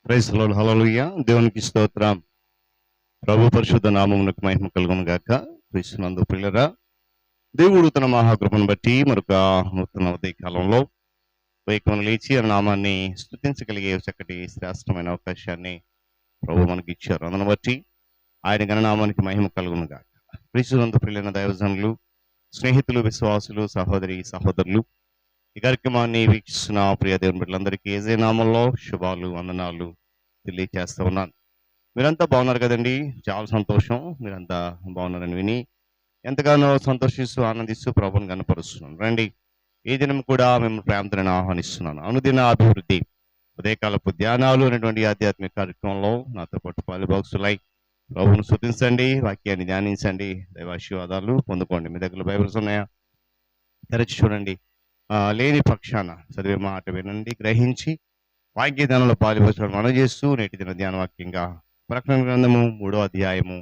Praise the lord, హల్లెలూయా. దేవునికి స్తోత్రం. ప్రభు పరిశుద్ధ నామమునకు మహిమ కలుగును గాక. క్రీస్తునందు ప్రియులారా, దేవుడు తన మహాకృపను బట్టి మరొక నూతన ఉదయ కాలంలో వేకువన లేచి ఆ నామాన్ని స్తుతించగలిగే చక్కటి శ్రేష్టమైన అవకాశాన్ని ప్రభు మనకి ఇచ్చారు. అందును బట్టి ఆయన గణనామానికి మహిమ కలుగును గాక. క్రీస్తునందు ప్రియులైన దైవజనులు, స్నేహితులు, విశ్వాసులు, సహోదరి సహోదరులు, ఈ కార్యక్రమాన్ని వీక్షిస్తున్న ప్రియ దేవుని బిడ్డలందరికీ యేసయ్య నామంలో శుభాలు, వందనాలు తెలియజేస్తూ ఉన్నాను. మీరంతా బాగున్నారు కదండి? చాలా సంతోషం. మీరంతా బాగున్నారని విని ఎంతగానో సంతోషిస్తూ ఆనందిస్తూ ప్రభువుని కనపరుస్తున్నాను. రండి, ఈ దినం కూడా మేము ప్రేమతో ఆహ్వానిస్తున్నాను. అనుదిన అభివృద్ధి ఉదయకాలపు ధ్యానాలు అనేటువంటి ఆధ్యాత్మిక కార్యక్రమంలో నాతో పాటు పాలుభాగస్తులై ప్రభువును స్తుతించండి, వాక్యాన్ని ధ్యానించండి, దైవాశీర్వాదాలు పొందుకోండి. మీ దగ్గర బైబిల్స్ ఉన్నాయా? తెరచి చూడండి. లేని పక్షాన చదివే మాట వినండి, గ్రహించి వాక్య ధ్యానంలో పాలుభాగం మనం చేస్తూ నేటి దిన ధ్యాన వాక్యంగా ప్రకటన గ్రంథము 3వ అధ్యాయము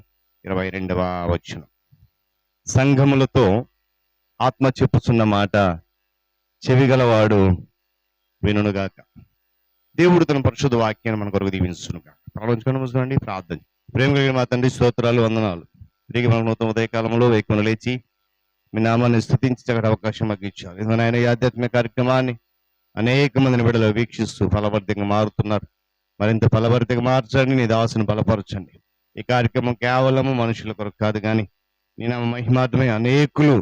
22వ వచనం. సంఘములతో ఆత్మ చెప్పుచున్న మాట చెవిగలవాడు వినుగాక. దేవుడు తన పరిశుద్ధ వాక్యాన్ని మన కొరకు దీవించునుగాక. ప్రారంభించుకోండి, ప్రార్థన. ప్రేమ కలిగిన మా తండ్రి, స్తోత్రాలు, వందనాలు. తిరిగి మన నూతన ఉదయకాలంలో వేకువన లేచి మీ నామాన్ని స్తుతించగల అవకాశం మాకు ఇచ్చారు. ఎందుకంటే ఆయన ఈ ఆధ్యాత్మిక కార్యక్రమాన్ని అనేక మందిని బిడ్డలు వీక్షిస్తూ ఫలవర్తిగా మారుతున్నారు. మరింత ఫలవర్తిగా మార్చండి, నీ దాసుని బలపరచండి. ఈ కార్యక్రమం కేవలము మనుషుల కొరకు కాదు, కానీ నీ నామ మహిమార్థమై అనేకులు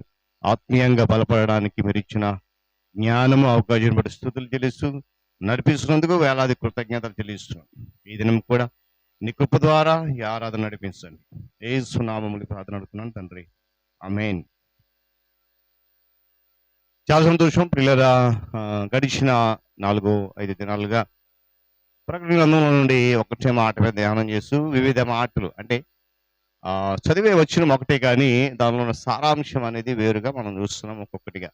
ఆత్మీయంగా బలపడడానికి మీరు ఇచ్చిన జ్ఞానము, అవకాశం బట్టి స్తుతులు చెల్లిస్తూ నడిపిస్తున్నందుకు వేలాది కృతజ్ఞతలు చెల్లిస్తున్నాం. ఈ దినం కూడా నీ కృప ద్వారా ఈ ఆరాధన నడిపించండి. యేసు నామములో ప్రార్థన అడుగుతున్నాను తండ్రి, ఆమేన్. చాలా సంతోషం ప్రియులారా. గడిచిన 4-5 దినాలుగా ప్రకటన గ్రంథంలో నుండి ఒకటే మాట మీద ధ్యానం చేస్తూ వివిధ మాటలు, అంటే చదివే వచ్చిన ఒకటే, కానీ దానిలో ఉన్న సారాంశం అనేది వేరుగా మనం చూస్తున్నాం. ఒక్కొక్కటిగా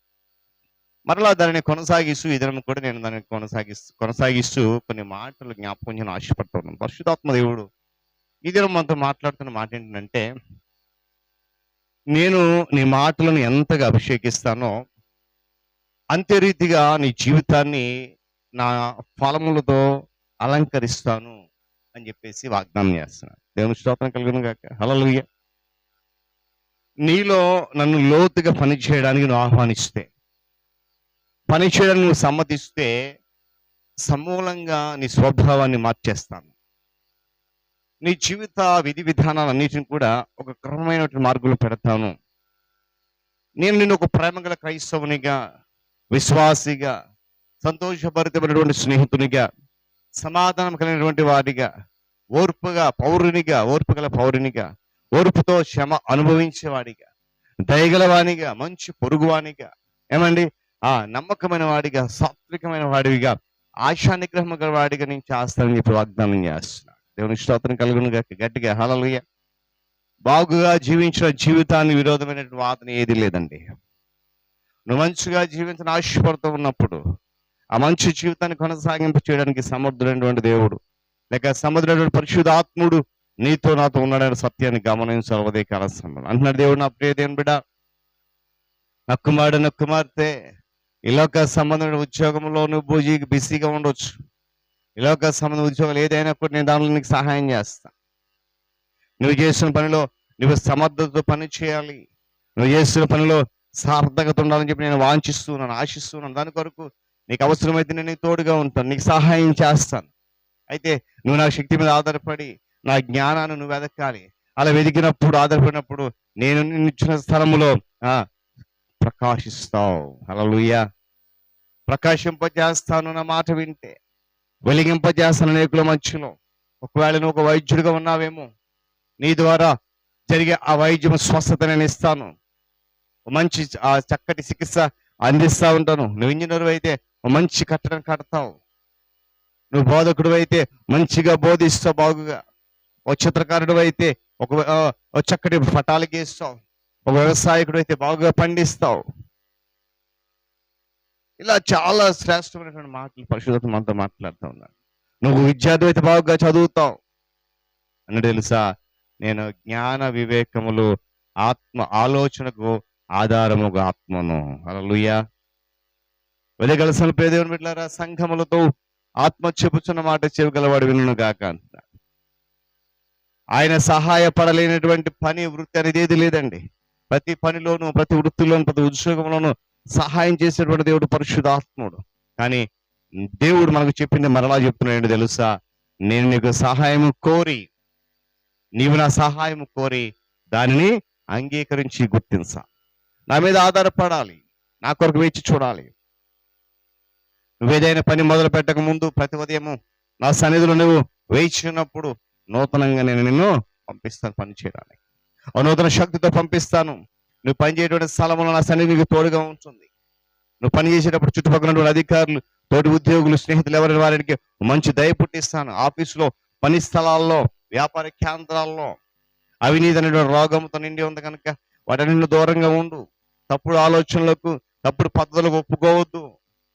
మరలా దానిని కొనసాగిస్తూ ఈ దినం కూడా నేను దాన్ని కొనసాగిస్తూ కొన్ని మాటలు జ్ఞాపకం చేయని ఆశపడుతున్నాను. పరిశుద్ధాత్మ దేవుడు ఈ దినం మనతో మాట్లాడుతున్న మాట ఏంటంటే, నేను నీ మాటలను ఎంతగా అభిషేకిస్తానో అంతే రీతిగా నీ జీవితాన్ని నా ఫలములతో అలంకరిస్తాను అని చెప్పేసి వాగ్దానం చేస్తున్నాను. దేవుని స్తోత్రం కలుగును గాక. హల్లెలూయా. నీలో నన్ను లోతుగా పని చేయడానికి నువ్వు ఆహ్వానిస్తే, పని చేయడానికి నువ్వు సమ్మతిస్తే, సమూలంగా నీ స్వభావాన్ని మార్చేస్తాను. నీ జీవిత విధి విధానాలన్నిటిని కూడా ఒక క్రమమైనటువంటి మార్గంలో పెడతాను. నేను నిన్ను ఒక ప్రేమగల క్రైస్తవునిగా, విశ్వాసిగా, సంతోషభరితమైనటువంటి స్నేహితునిగా, సమాధానం కలిగినటువంటి వాడిగా, ఓర్పుగల పౌరునిగా, ఓర్పుతో క్షమ అనుభవించేవాడిగా, దయగలవానిగా, మంచి పొరుగువానిగా, ఏమండి నమ్మకమైన వాడిగా, సాత్వికమైన వాడివిగా, ఆశా నిగ్రహం గల వాడిగా నేను చేస్తానని చెప్పి వాగ్దానం చేస్తున్నా. దేవుని స్తోత్రం కలుగును గాక. గట్టిగా హల్లెలూయా. బాగుగా జీవించిన జీవితాన్ని విరోధమైనటువంటి వాదన ఏది లేదండి. నువ్వు మంచిగా జీవించిన ఆశపడుతూ ఉన్నప్పుడు ఆ మంచి జీవితాన్ని కొనసాగింపు చేయడానికి సమర్థుడైనటువంటి దేవుడు, లేక సమర్థుడైనటువంటి పరిశుద్ధాత్ముడు నీతో నాతో ఉన్నాడనే సత్యాన్ని గమనించాలి. ఉదయ కాల సమయంలో అంటున్నాడు దేవుడు, నా ప్రియ దేవుని బిడ్డ, నా కుమారుడు, నా కుమార్తె, ఈ లోక సంబంధమైన ఉద్యోగంలో నువ్వు బిజీగా ఉండొచ్చు. ఈ లోక సంబంధ ఉద్యోగాలు ఏదైనా కూడా నేను దానిలో నీకు సహాయం చేస్తా. నువ్వు చేసిన పనిలో నువ్వు సమర్థతతో పని చేయాలి. నువ్వు చేస్తున్న పనిలో సార్థకత ఉండాలని చెప్పి నేను వాంఛిస్తున్నాను, ఆశిస్తున్నాను. దాని కొరకు నీకు అవసరమైతే నేను నీకు తోడుగా ఉంటాను, నీకు సహాయం చేస్తాను. అయితే నువ్వు నా శక్తి మీద ఆధారపడి నా జ్ఞానాన్ని నువ్వు వెదకాలి. అలా వెతికినప్పుడు, ఆధారపడినప్పుడు నేను నిన్ను ఇచ్చిన స్థలములో ప్రకాశిస్తావు. హల్లెలూయా. ప్రకాశింపజేస్తాను నా మాట వింటే, వెలిగింపజేస్తాను అనేకుల మధ్యలో. ఒకవేళ నువ్వు ఒక వైద్యుడిగా ఉన్నావేమో, నీ ద్వారా జరిగే ఆ వైద్యం స్వస్థత నేను ఇస్తాను. మంచి చక్కటి చికిత్స అందిస్తూ ఉంటాను. నువ్వు ఇంజనీర్ అయితే మంచి కట్టడం కడతావు. నువ్వు బోధకుడు అయితే మంచిగా బోధిస్తావు బాగుగా. ఒక చిత్రకారుడు అయితే ఒక చక్కటి పటాలు గీస్తావు. ఒక వ్యవసాయకుడు అయితే బాగుగా పండిస్తావు. ఇలా చాలా శ్రేష్టమైనటువంటి మాటలు పరిశుద్ధత మనతో మాట్లాడుతూ ఉన్నాడు. నువ్వు విద్యార్థి అయితే బాగుగా చదువుతావు అని తెలుసా. నేను జ్ఞాన వివేకములు ఆలోచనకు ఆధారముగా ఆత్మను. హల్లెలూయా. వెదగలసిన దేవుని బిడ్డలారా, సంఘములతో ఆత్మ చెప్పుచున్న మాట చెవిగలవాడు వినును గాక అంటున్నాడు. ఆయన సహాయపడలేనటువంటి పని వృత్తి అనేది ఏది లేదండి. ప్రతి పనిలోనూ, ప్రతి వృత్తిలోను, ప్రతి ఉద్యోగంలోనూ సహాయం చేసేటువంటి దేవుడు పరిశుద్ధాత్ముడు. కానీ దేవుడు మనకు చెప్పింది మరలా చెప్తున్నాడు తెలుసా, నేను నీకు సహాయం కోరి, నీవు నా సహాయం కోరి దానిని అంగీకరించి గుర్తించా, నా మీద ఆధారపడాలి, నా కొరకు వేచి చూడాలి. నువ్వేదైనా పని మొదలు పెట్టక ముందు ప్రతి ఉదయము నా సన్నిధిలో నువ్వు వేచి ఉన్నప్పుడు నూతనంగా నేను నిన్ను పంపిస్తాను పని చేయడానికి. నూతన శక్తితో పంపిస్తాను. నువ్వు పని చేయటువంటి స్థలంలో నా సన్నిధి నీకు తోడుగా ఉంటుంది. నువ్వు పని చేసేటప్పుడు చుట్టుపక్కల ఉన్నటువంటి అధికారులు, తోటి ఉద్యోగులు, స్నేహితులు ఎవరి వారికి మంచి దయ పుట్టిస్తాను. ఆఫీసులో, పని స్థలాల్లో, వ్యాపార కేంద్రాల్లో అవినీతి అనేటువంటి రోగంతో నిండి ఉంది కనుక వాటన్నింటిని దూరంగా ఉండు. తప్పుడు ఆలోచనలకు, తప్పుడు పద్ధతులకు ఒప్పుకోవద్దు.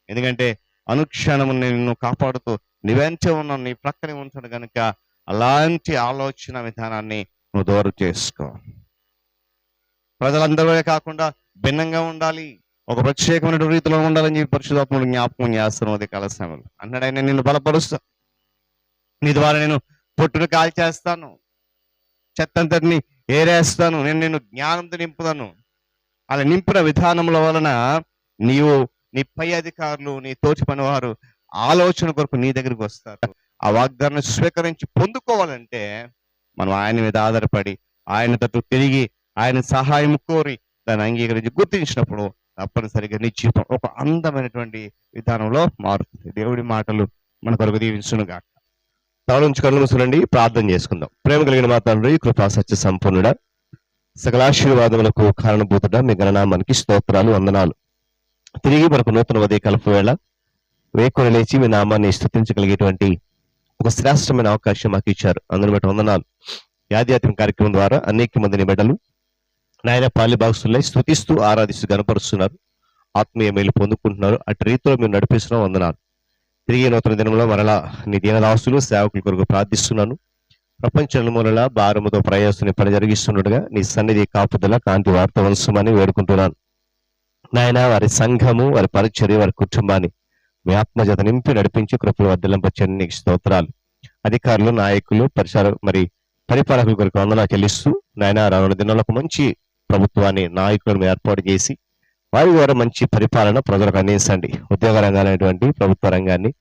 ఎందుకంటే అనుక్షణము నిన్ను కాపాడుతూ నీవెంటే ఉన్నాను, నీ ప్రక్కనే ఉంటాడు కనుక అలాంటి ఆలోచన విధానాన్ని నువ్వు దూరం చేసుకో. ప్రజలందరూ కాకుండా భిన్నంగా ఉండాలి, ఒక ప్రత్యేకమైన రీతిలో ఉండాలని చెప్పి పరిశుద్ధాత్ముడు జ్ఞాపకం చేస్తాను. అది కాల సమయంలో అన్నాడు, ఆయన నిన్ను బలపరుస్తా, నీ ద్వారా నేను పొట్టును కాల్చేస్తాను, చెత్తంతటిని ఏరేస్తాను, నేను నిన్ను జ్ఞానంతో నింపుతాను. అలా నింపిన విధానముల వలన నీవు, నీ పై అధికారులు, నీ తోటి పనివారు ఆలోచన కొరకు నీ దగ్గరికి వస్తారు. ఆ వాగ్దానాన్ని స్వీకరించి పొందుకోవాలంటే మనం ఆయన మీద ఆధారపడి, ఆయన తట్టు తిరిగి, ఆయన సహాయం కోరి దాన్ని అంగీకరించి గుర్తించినప్పుడు తప్పనిసరిగా నీ జీవితం ఒక అందమైనటువంటి విధానంలో మారుతుంది. దేవుడి మాటలు మన కొరకు దీవించునుగాక. తల నుంచి కళ్ళు మూసుకునండి, ప్రార్థన చేసుకుందాం. ప్రేమ కలిగిన మా తండ్రి, కృపా సత్య సంపూర్ణుడా, సకలాశీర్వాదములకు కారణభూతుడా, మీ గణనామానికి స్తోత్రాలు, వందనాలు. తిరిగి మనకు నూతన ఉదయ కలుపు వేళ వేకుని లేచి మీ నామాన్ని స్తుతించగలిగేటువంటి ఒక శ్రేష్టమైన అవకాశం మాకు ఇచ్చారు. అందులో బట్టి వందనాలు. ఆధ్యాత్మిక కార్యక్రమం ద్వారా అనేక మందిని బిడ్డలు నాయన పాలిభాగస్తులై స్తుతిస్తూ, ఆరాధిస్తూ, గణపరుస్తున్నారు, ఆత్మీయ మేలు పొందుకుంటున్నారు. అటు రీతిలో మీరు నడిపిస్తున్నాం, వందనాలు. తిరిగి నూతన దినంలో మరలా నీ దీనదాసులు, సేవకుల కొరకు ప్రార్థిస్తున్నాను. ప్రపంచ మూలల భారముతో ప్రయాసం పని జరిగిస్తుండగా నీ సన్నిధి కాపుదల, కాంతి వార్త వంశమని వేడుకుంటున్నాను. నాయన వారి సంఘము, వారి పరిచర్య, వారి కుటుంబాన్ని మీ ఆత్మజత నింపి నడిపించి కృపలు వర్ధలింపచ్చని నీకు స్తోత్రాలు. అధికారులు, నాయకులు, పరిపాలకుల కొరకు వందనాలు చెల్లిస్తూ నాయన రానున్న దినాలకు మంచి ప్రభుత్వాన్ని, నాయకులను ఏర్పాటు చేసి వారి ద్వారా మంచి పరిపాలన ప్రజలకు అందించండి. ఉద్యోగ రంగాలైనటువంటి ప్రభుత్వ రంగాన్ని,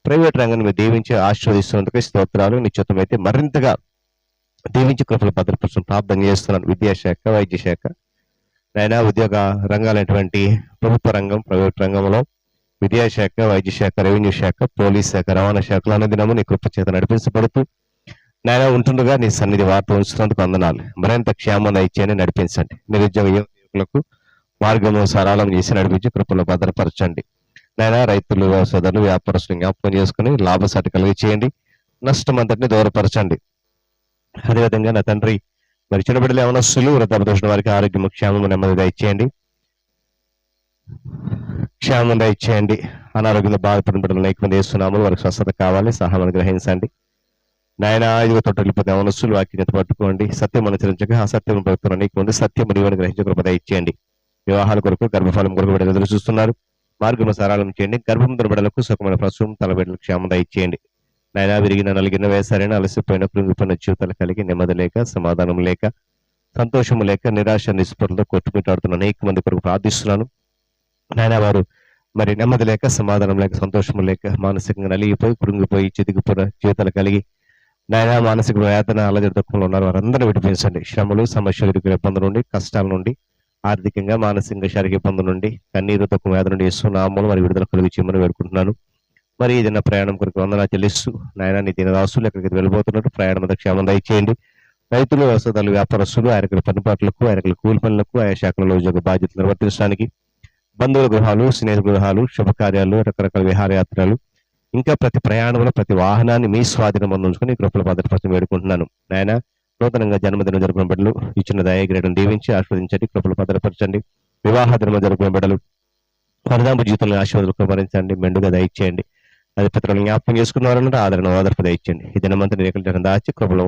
ప్రైవేట్ రంగాన్ని మీరు దీవించి ఆశీర్వదిస్తున్నందుకు స్తోత్రాలు. నిశ్చితమైతే మరింతగా దీవించి కృపలు భద్రపరచడం ప్రార్థన చేస్తున్నాను. విద్యాశాఖ, వైద్య శాఖ, నాయన ఉద్యోగ రంగాలైనటువంటి ప్రభుత్వ రంగం, ప్రైవేట్ రంగంలో విద్యాశాఖ, వైద్య శాఖ, రెవెన్యూ శాఖ, పోలీస్ శాఖ, రవాణా శాఖలు అన్నదినము నీ కృప చేత నడిపించబడుతూ నాయన ఉంటుండగా నీ సన్నిధి వార్త ఉంచినందుకు వందనాలు. మరింత క్షేమాన్ని ఇచ్చేయని నడిపించండి. నిరుద్యోగ యువకులకు మార్గము సరళం చేసి నడిపించి కృపలో భద్రపరచండి. నాయన రైతులు, వ్యవసాయదారులు, వ్యాపారస్తులు జ్ఞాపకం చేసుకుని లాభసాటి కలిగి చేయండి, నష్టం అంతటిని దూరపరచండి. అదేవిధంగా నా తండ్రి మరి చిన్న బిడ్డలు, యవనస్తులు, వృద్ధాప్య వారికి ఆరోగ్యం, క్షేమం, నెమ్మది దయచేయండి, క్షేమం దయచేయండి. అనారోగ్యంలో బాధపడిన బిడ్డలు అనేక మంది వేస్తున్నాము, వారికి స్వస్థత కావాలి, సహాయం గ్రహించండి. నాయన ఐదుగు తోట వెళ్ళిపోతే యవనస్తులు వాక్యత పట్టుకోండి, సత్యం అనుసరించక అసత్యం పడుతున్న అనేక మంది సత్యం నీవని గ్రహించే కృప దయచేయండి. వివాహాల కొరకు, గర్భఫలం కొరకు బిడ్డలు ఎదురు చూస్తున్నారు, మార్గం సరళం చేయండి. గర్భంతో బిడ్డలకు సుఖమైన ప్రసవం, తల బిడ్డలకు క్షేమం దయచేయండి. నాయన విరిగిన, నలిగిన, వేసారైన, అలసిపోయిన, కృంగిపోయిన జీవితాలు కలిగి నెమ్మది లేక, సమాధానం లేక, సంతోషము లేక, నిరాశ నిస్పృహలతో కొట్టుమిట్టాడుతున్న అనేక మంది కొరకు ప్రార్థిస్తున్నాను. నాయన వారు మరి నెమ్మది లేక, సమాధానం లేక, సంతోషము లేక, మానసికంగా నలిగిపోయి, కృంగిపోయి, చితికిపోయిన జీవితాలు కలిగి నాయన మానసిక వేదన, అలజడి దుఃఖంలో ఉన్నారు, వారందరూ విడిపించండి. శ్రమలు, సమస్యలు, ఇరుకుల ఇబ్బందుల నుండి, కష్టాల నుండి, ఆర్థికంగా, మానసికంగా, శారీరక ఇబ్బందుల నుండి, కన్నీరు దుఃఖం వేదన నుండి నామములు మరి విడుదల కలిగి చేయమని వేడుకుంటున్నాను. మరి ఏదైనా ప్రయాణం కొరకు వందనా చెల్లిస్తూ నాయన నీ దీనదాసులు ఎక్కడికి వెళ్ళిపోతున్నారు, ప్రయాణం అంతా క్షేమం దయచేయండి. రైతులు, వ్యవసాయదారులు, వ్యాపారస్తులు ఆయనకుల పనిపాట్లకు, ఆయనకుల కూలి పనులకు, ఆయా శాఖలలో ఉద్యోగ బాధ్యతలు నిర్వర్తించడానికి, బంధువుల గృహాలు, స్నేహితుల గృహాలు, శుభకార్యాలు, రకరకాల విహారయాత్రలు, ఇంకా ప్రతి ప్రయాణంలో ప్రతి వాహనాన్ని మీ స్వాధీనం ఉంచుకొని కృపల భద్రపరచడం వేడుకుంటున్నాను. నాయన నూతనంగా జన్మదినం జరుపుకున్న బిడ్డలు ఇచ్చిన దయాగ్రహం దీవించి ఆస్వాదించండి, కృపలు భద్రపరచండి. వివాహ దినం జరుపుకున్న బిడ్డలు వరదాంపు జీవితంలో ఆశీర్వాదాలు కుమరించండి, మెండుగా దయచేయండి. అది పితరులు జ్ఞాపకం చేసుకున్నారన్న ఆదరణ ఓదర్పు దయచేయండి. ఈ దినమంతా రేఖలు దాచి కృపలో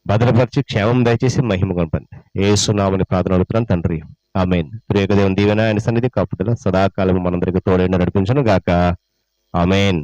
భద్రపరిచి క్షేమం దయచేసి మహిమ కొనపండి. యేసు నామమున ప్రార్థన అడుగుతున్నాను తండ్రి, ఆమేన్. ప్రియదేవుని దీవెన, ఆయన సన్నిధి కాపుదల సదాకాలం మనందరికీ తోడైన నడిపించును గాక. ఆమేన్.